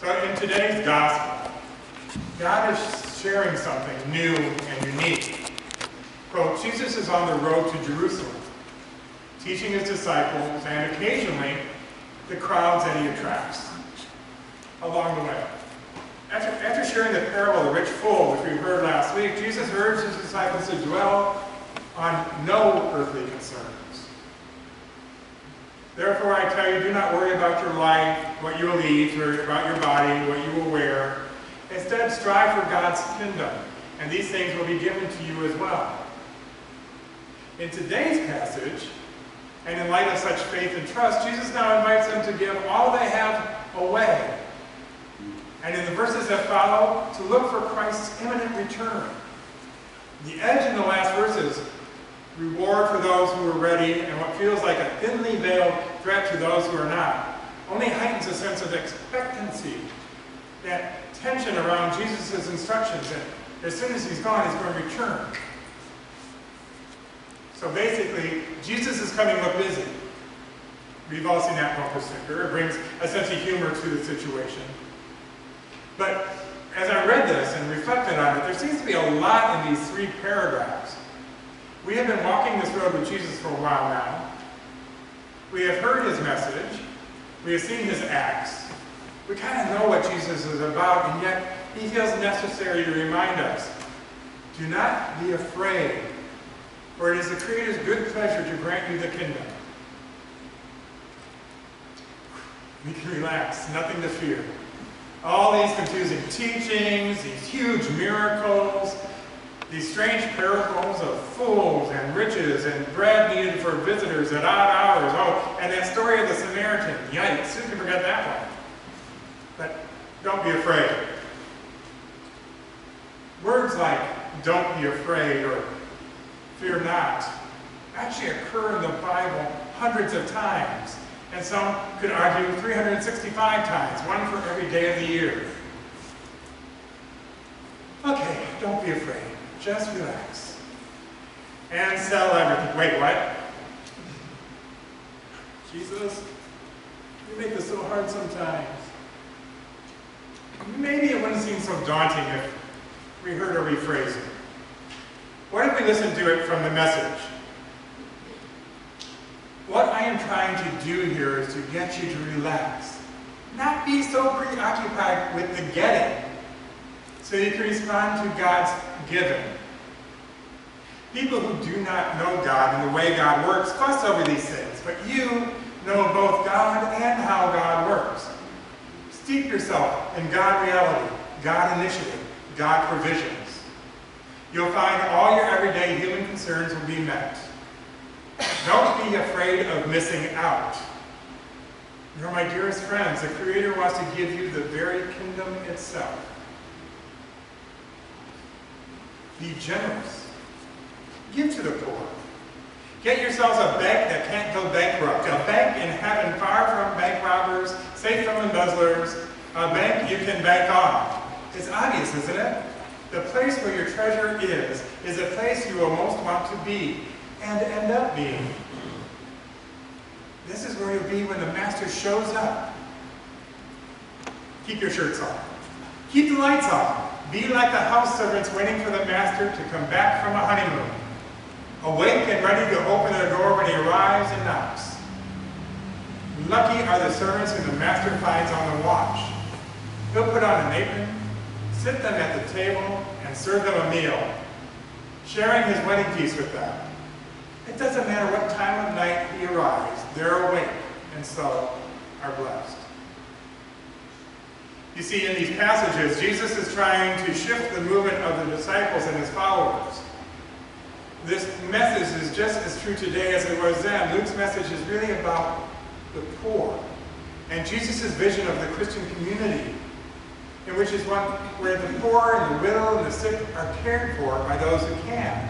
But in today's gospel, God is sharing something new and unique. Quote, Jesus is on the road to Jerusalem, teaching his disciples and occasionally the crowds that he attracts along the way. After sharing the parable of the rich fool, which we heard last week, Jesus urged his disciples to dwell on no earthly concerns. Therefore, I tell you, do not worry about your life, what you will eat, or about your body, what you will wear. Instead, strive for God's kingdom, and these things will be given to you as well. In today's passage, and in light of such faith and trust, Jesus now invites them to give all they have away. And in the verses that follow, to look for Christ's imminent return. The edge in the last verses, reward for those who are ready, and what feels like a thinly veiled threat to those who are not, only heightens a sense of expectancy, that tension around Jesus' instructions that as soon as he's gone, he's going to return. So basically, Jesus is coming up busy. We've all seen that bumper sticker. It brings a sense of humor to the situation. But as I read this and reflected on it, there seems to be a lot in these 3 paragraphs. We have been walking this road with Jesus for a while now. We have heard his message. We have seen his acts. We kind of know what Jesus is about, and yet he feels necessary to remind us, do not be afraid, for it is the Creator's good pleasure to grant you the kingdom. We can relax, nothing to fear. All these confusing teachings, these huge miracles, these strange parables of fools and riches and bread needed for visitors at odd hours. Oh, and that story of the Samaritan. Yikes, who can forget that one? But don't be afraid. Words like don't be afraid or fear not actually occur in the Bible hundreds of times. And some could argue 365 times, one for every day of the year. Okay, don't be afraid. Just relax. And sell everything. Wait, what? Jesus, you make this so hard sometimes. Maybe it wouldn't seem so daunting if we heard a rephrasing. What if we listened to it from the Message? What I am trying to do here is to get you to relax. Not be so preoccupied with the getting, so you can respond to God's giving. People who do not know God and the way God works fuss over these things, but you know both God and how God works. Steep yourself in God reality, God initiative, God provisions. You'll find all your everyday human concerns will be met. Don't be afraid of missing out. You're my dearest friends. The Creator wants to give you the very kingdom itself. Be generous. Give to the poor. Get yourselves a bank that can't go bankrupt. A bank in heaven far from bank robbers, safe from embezzlers. A bank you can bank on. It's obvious, isn't it? The place where your treasure is a place you will most want to be and end up being. This is where you'll be when the Master shows up. Keep your shirts on. Keep the lights on. Be like the house servants waiting for the Master to come back from a honeymoon. Awake and ready to open their door when he arrives and knocks. Lucky are the servants whom the Master finds on the watch. He'll put on an apron, sit them at the table, and serve them a meal, sharing his wedding feast with them. It doesn't matter what time of night he arrives, they're awake, and so are blessed. You see, in these passages, Jesus is trying to shift the movement of the disciples and his followers. This message is just as true today as it was then. Luke's message is really about the poor, and Jesus' vision of the Christian community, in which is one where the poor and the widow and the sick are cared for by those who can.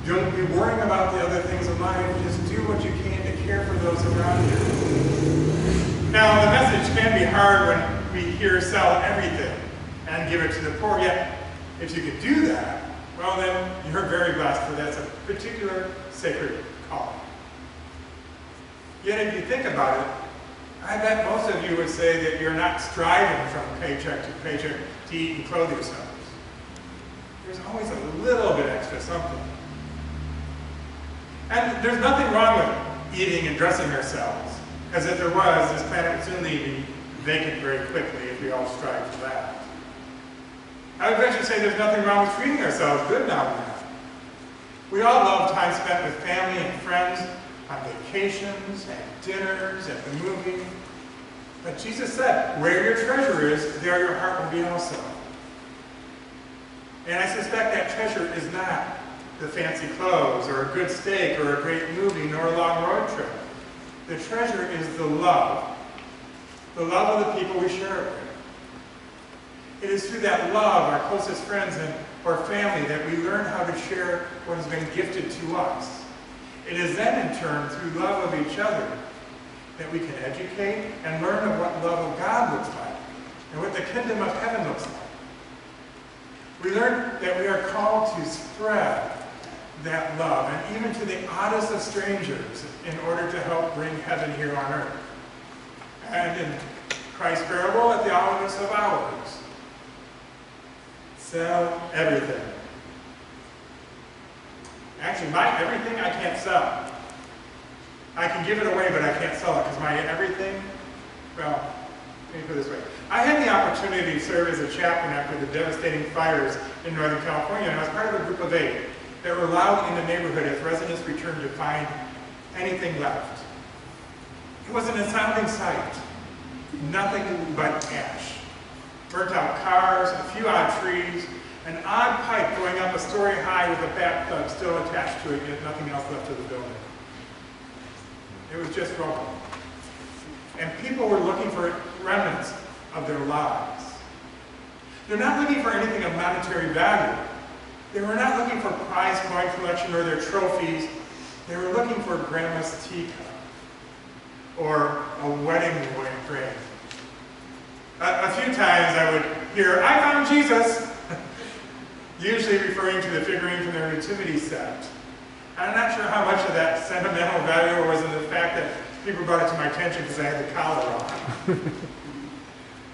Don't be worrying about the other things of life. Just do what you can to care for those around you. Now, the message can be hard when we hear sell everything and give it to the poor. Yet, if you could do that, well then, you're very blessed, for that's a particular sacred call. Yet if you think about it, I bet most of you would say that you're not striving from paycheck to paycheck to eat and clothe yourselves. There's always a little bit extra something. And there's nothing wrong with eating and dressing ourselves, because if there was, this planet would soon be vacant very quickly if we all strive for that. I would venture to say there's nothing wrong with treating ourselves good now and then. We all love time spent with family and friends, on vacations, at dinners, at the movie. But Jesus said, where your treasure is, there your heart will be also. And I suspect that treasure is not the fancy clothes, or a good steak, or a great movie, nor a long road trip. The treasure is the love of the people we share it with. It is through that love, our closest friends and or family, that we learn how to share what has been gifted to us. It is then, in turn, through love of each other, that we can educate and learn of what love of God looks like, and what the kingdom of heaven looks like. We learn that we are called to spread that love, and even to the oddest of strangers, in order to help bring heaven here on earth. And in Christ's parable, at the hours of hours, sell everything. Actually, my everything I can't sell. I can give it away, but I can't sell it, because my everything, well, let me put it this way. I had the opportunity to serve as a chaplain after the devastating fires in Northern California, and I was part of a group of 8 that were allowed in the neighborhood as residents returned to find anything left. It was an astounding sight. Nothing but ash. Burnt out cars, a few odd trees, an odd pipe going up a story high with a bathtub still attached to it, yet nothing else left of the building. It was just rubble. And people were looking for remnants of their lives. They're not looking for anything of monetary value. They were not looking for prize coin collection or their trophies. They were looking for grandma's teacup or a wedding ring. A few times I would hear, "I found Jesus," usually referring to the figurine from their nativity set. I'm not sure how much of that sentimental value was in the fact that people brought it to my attention because I had the collar on.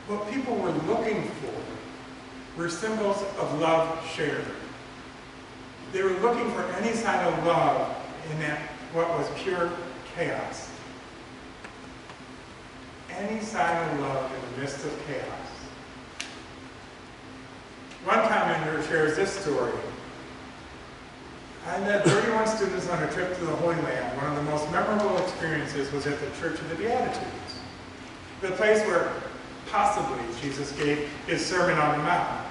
What people were looking for were symbols of love shared. They were looking for any sign of love in that what was pure chaos. Any sign of love in the midst of chaos. One commentator shares this story. I led 31 students on a trip to the Holy Land. One of the most memorable experiences was at the Church of the Beatitudes, the place where possibly Jesus gave his Sermon on the Mount.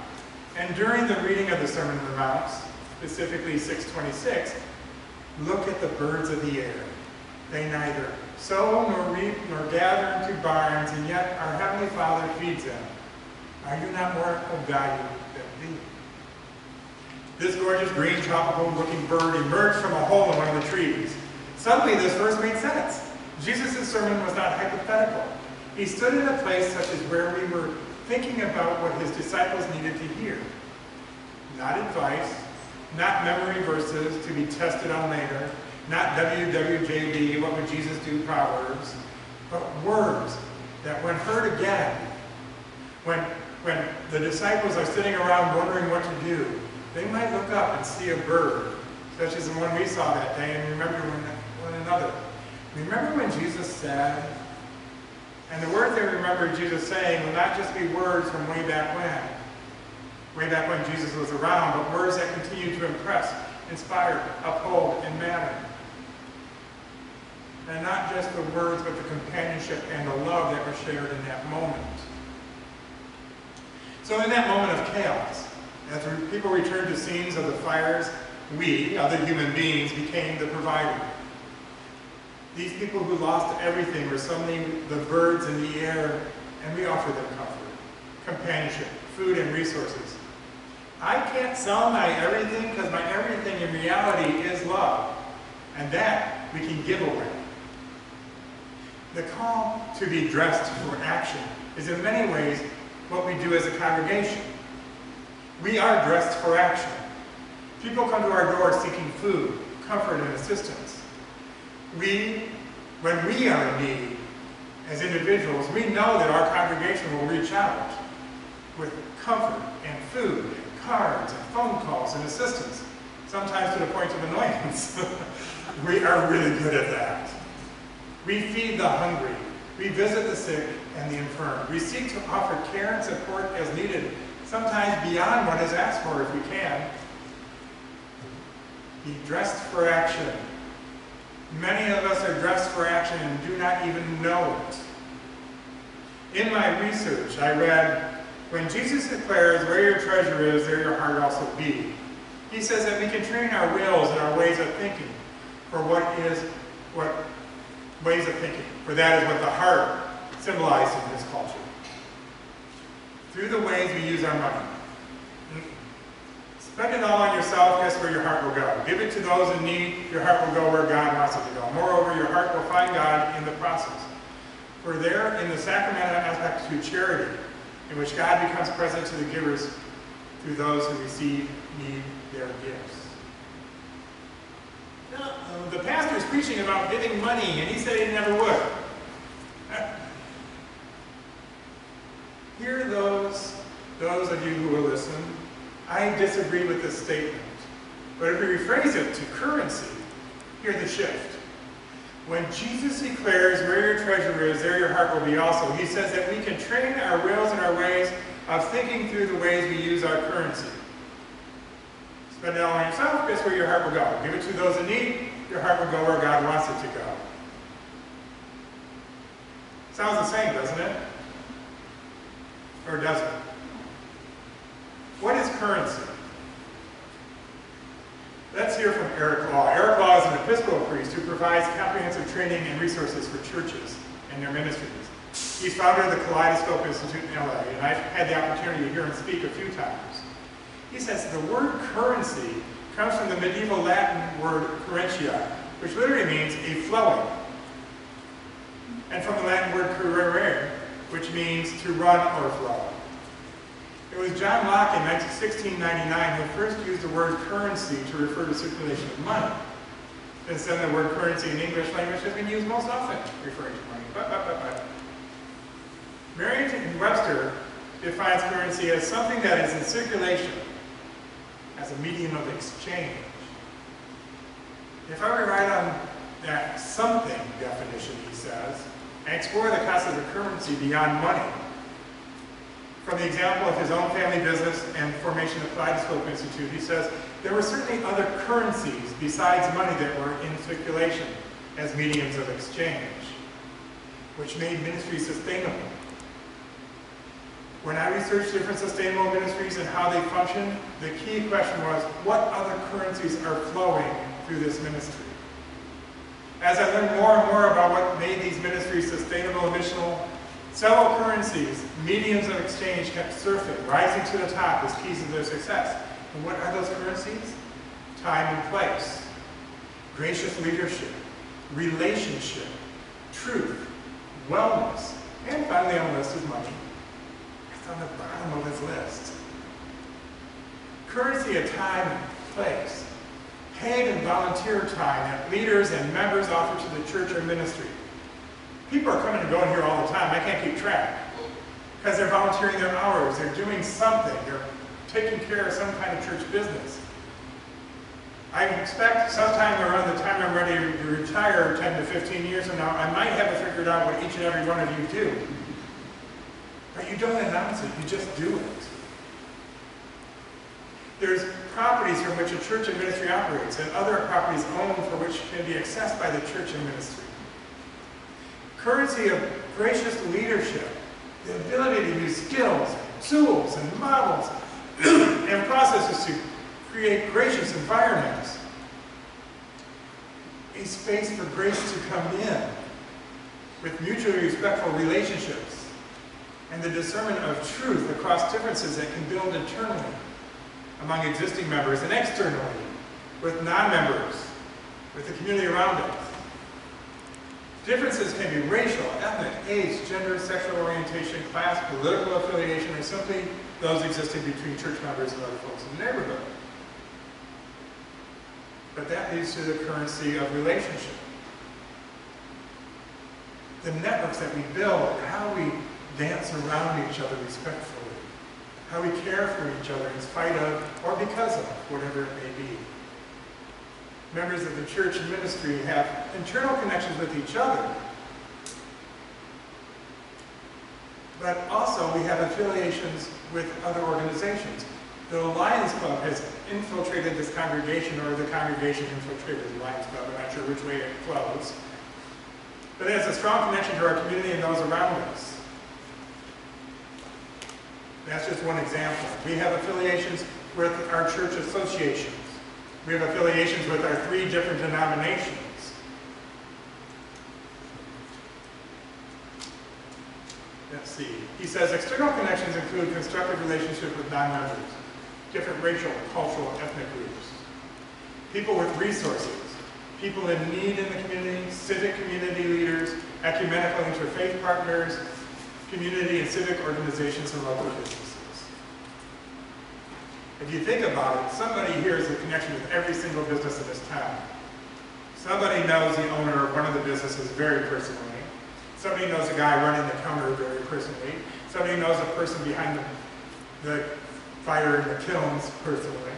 And during the reading of the Sermon on the Mount, specifically 6:26, look at the birds of the air. They neither sow nor reap nor gather into barns, and yet our Heavenly Father feeds them. Are you not more of value than these? This gorgeous green tropical-looking bird emerged from a hole in one of the trees. Suddenly this verse made sense. Jesus' sermon was not hypothetical. He stood in a place such as where we were thinking about what his disciples needed to hear. Not advice, not memory verses to be tested on later, not WWJD, what would Jesus do, Proverbs, but words that when heard again, when the disciples are sitting around wondering what to do, they might look up and see a bird, such as the one we saw that day, and remember one another. Remember when Jesus said, and the words they remember Jesus saying will not just be words from way back when Jesus was around, but words that continue to impress, inspire, uphold, and matter. And not just the words, but the companionship and the love that were shared in that moment. So in that moment of chaos, as people returned to scenes of the fires, we, other human beings, became the provider. These people who lost everything were suddenly the birds in the air, and we offered them comfort, companionship, food, and resources. I can't sell my everything because my everything in reality is love, and that we can give away. The call to be dressed for action is in many ways what we do as a congregation. We are dressed for action. People come to our door seeking food, comfort, and assistance. When we are in need, as individuals, we know that our congregation will reach out with comfort and food and cards and phone calls and assistance, sometimes to the point of annoyance. We are really good at that. We feed the hungry. We visit the sick and the infirm. We seek to offer care and support as needed, sometimes beyond what is asked for if we can. Be dressed for action. Many of us are dressed for action and do not even know it. In my research, I read, when Jesus declares, where your treasure is, there your heart also be. He says that we can train our wills and our ways of thinking for ways of thinking. For that is what the heart symbolized in this culture. Through the ways we use our money. Spend it all on yourself, guess where your heart will go. Give it to those in need, your heart will go where God wants it to go. Moreover, your heart will find God in the process. For there, in the sacramental aspect through charity, in which God becomes present to the givers through those who receive, need their gifts. Now, the pastor is preaching about giving money, and he said he never would. Hear those of you who will listen, I disagree with this statement. But if we rephrase it to currency, hear the shift. When Jesus declares where your treasure is, there your heart will be also, he says that we can train our wills and our ways of thinking through the ways we use our currency. Spend it all on yourself, guess where your heart will go. Give it to those in need, your heart will go where God wants it to go. Sounds the same, doesn't it? Or doesn't it? What is currency? Let's hear from Eric Law. Eric Law is an Episcopal priest who provides comprehensive training and resources for churches and their ministries. He's founder of the Kaleidoscope Institute in LA, and I've had the opportunity to hear him speak a few times. He says the word currency comes from the medieval Latin word currentia, which literally means a flowing, and from the Latin word currere, which means to run or flow. It was John Locke in 1699 who first used the word currency to refer to circulation of money. Since then, the word currency in English language has been used most often, referring to money. Merriam-Webster defines currency as something that is in circulation, as a medium of exchange. If I were right on that something definition, he says, and explore the concept of currency beyond money, from the example of his own family business and formation of Kaleidoscope Institute, he says, there were certainly other currencies besides money that were in circulation as mediums of exchange, which made ministry sustainable. When I researched different sustainable ministries and how they function, the key question was, what other currencies are flowing through this ministry? As I learned more and more about what made these ministries sustainable and missional, several currencies, mediums of exchange, kept surfing, rising to the top as keys to their success. And what are those currencies? Time and place, gracious leadership, relationship, truth, wellness, and finally on the list is money. It's on the bottom of his list. Currency of time and place, paid and volunteer time that leaders and members offer to the church or ministry. People are coming and going here all the time. I can't keep track. Because they're volunteering their hours. They're doing something. They're taking care of some kind of church business. I expect sometime around the time I'm ready to retire 10 to 15 years from now, I might have figured out what each and every one of you do. But you don't announce it. You just do it. There's properties from which a church and ministry operates, and other properties owned for which can be accessed by the church and ministry. Currency of gracious leadership, the ability to use skills, tools, and models, and processes to create gracious environments. A space for grace to come in with mutually respectful relationships and the discernment of truth across differences that can build internally among existing members and externally with non-members, with the community around us. Differences can be racial, ethnic, age, gender, sexual orientation, class, political affiliation, or simply those existing between church members and other folks in the neighborhood. But that leads to the currency of relationship. the networks that we build, how we dance around each other respectfully, how we care for each other in spite of or because of whatever it may be. Members of the church and ministry have internal connections with each other, but also we have affiliations with other organizations. The Lions Club has infiltrated this congregation, or the congregation infiltrated the Lions Club. I'm not sure which way it flows. But it has a strong connection to our community and those around us. That's just one example. We have affiliations with our church associations. We have affiliations with our 3 different denominations. Let's see. He says external connections include constructive relationships with non-members, different racial, cultural, ethnic groups, people with resources, people in need in the community, civic community leaders, ecumenical interfaith partners, community and civic organizations, and local businesses. If you think about it, somebody here is a connection with every single business in this town. Somebody knows the owner of one of the businesses very personally. Somebody knows the guy running the counter very personally. Somebody knows the person behind the fire in the kilns personally.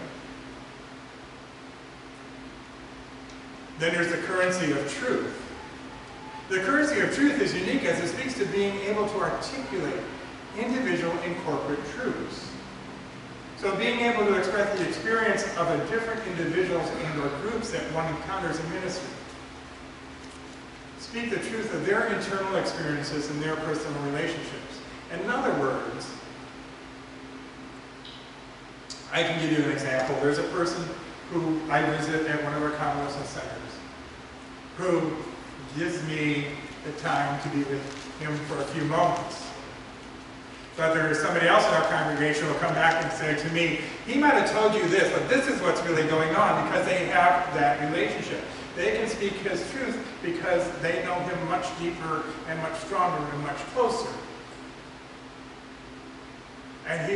Then there's the currency of truth. The currency of truth is unique as it speaks to being able to articulate individual and corporate truths. So being able to express the experience of the different individuals and or groups that one encounters in ministry. Speak the truth of their internal experiences and their personal relationships. In other words, I can give you an example. There's a person who I visit at one of our convalescent centers who gives me the time to be with him for a few moments. But there is somebody else in our congregation who will come back and say to me, he might have told you this, but this is what's really going on, because they have that relationship. They can speak his truth because they know him much deeper and much stronger and much closer. And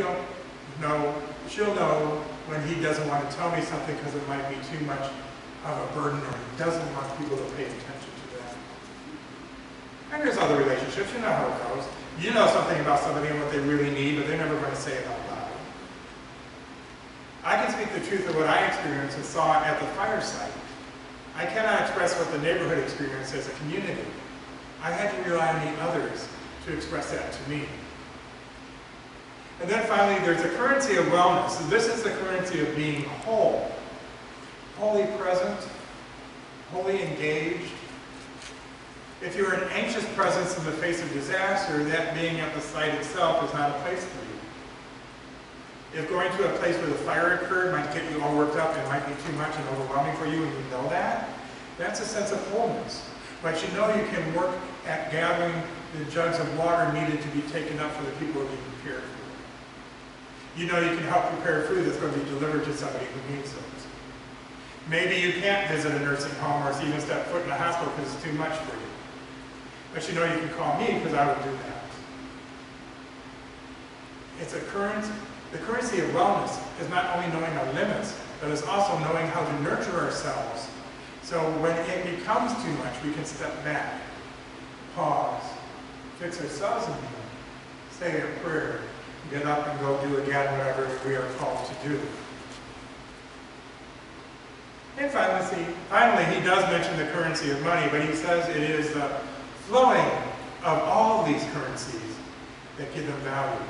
she'll know when he doesn't want to tell me something because it might be too much of a burden, or he doesn't want people to pay attention to that. And there's other relationships, you know how it goes. You know something about somebody and what they really need, but they're never going to say it out loud. I can speak the truth of what I experienced and saw at the fire site. I cannot express what the neighborhood experienced as a community. I had to rely on the others to express that to me. And then finally, there's a currency of wellness. So this is the currency of being whole. Wholly present, wholly engaged. If you're an anxious presence in the face of disaster, that being at the site itself is not a place for you. If going to a place where the fire occurred might get you all worked up and might be too much and overwhelming for you, and you know that, that's a sense of wholeness. But you know you can work at gathering the jugs of water needed to be taken up for the people who are being prepared for. You know you can help prepare food that's going to be delivered to somebody who needs it. Maybe you can't visit a nursing home or even step foot in a hospital because it's too much for you. But you know you can call me because I would do that. It's a currency. The currency of wellness is not only knowing our limits, but it's also knowing how to nurture ourselves. So when it becomes too much, we can step back, pause, fix ourselves in the moment, say a prayer, get up and go do again whatever we are called to do. And finally, he does mention the currency of money, but he says it is the flowing of all these currencies that give them value.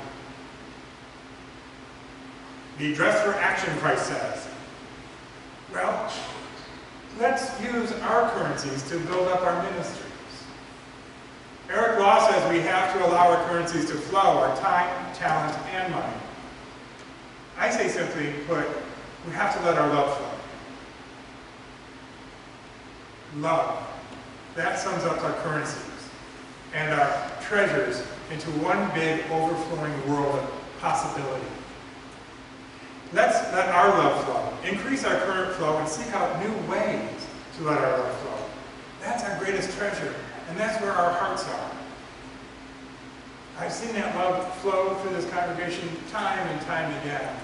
Be dressed for action, Christ says. Well, let's use our currencies to build up our ministries. Eric Law says we have to allow our currencies to flow, our time, talent, and money. I say simply put, we have to let our love flow. Love. That sums up our currencies and our treasures into one big overflowing world of possibility. Let's let our love flow, increase our current flow, and seek out new ways to let our love flow. That's our greatest treasure, and that's where our hearts are. I've seen that love flow through this congregation time and time again.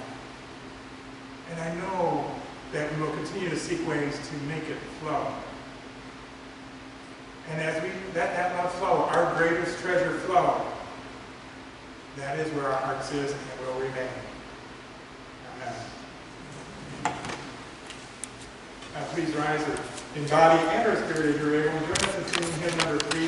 And I know that we will continue to seek ways to make it flow. And as we let that love flow, our greatest treasure flow, that is where our hearts is and will remain. Amen. Please rise in body and our spirit as you're able. Join us in singing hymn number 3.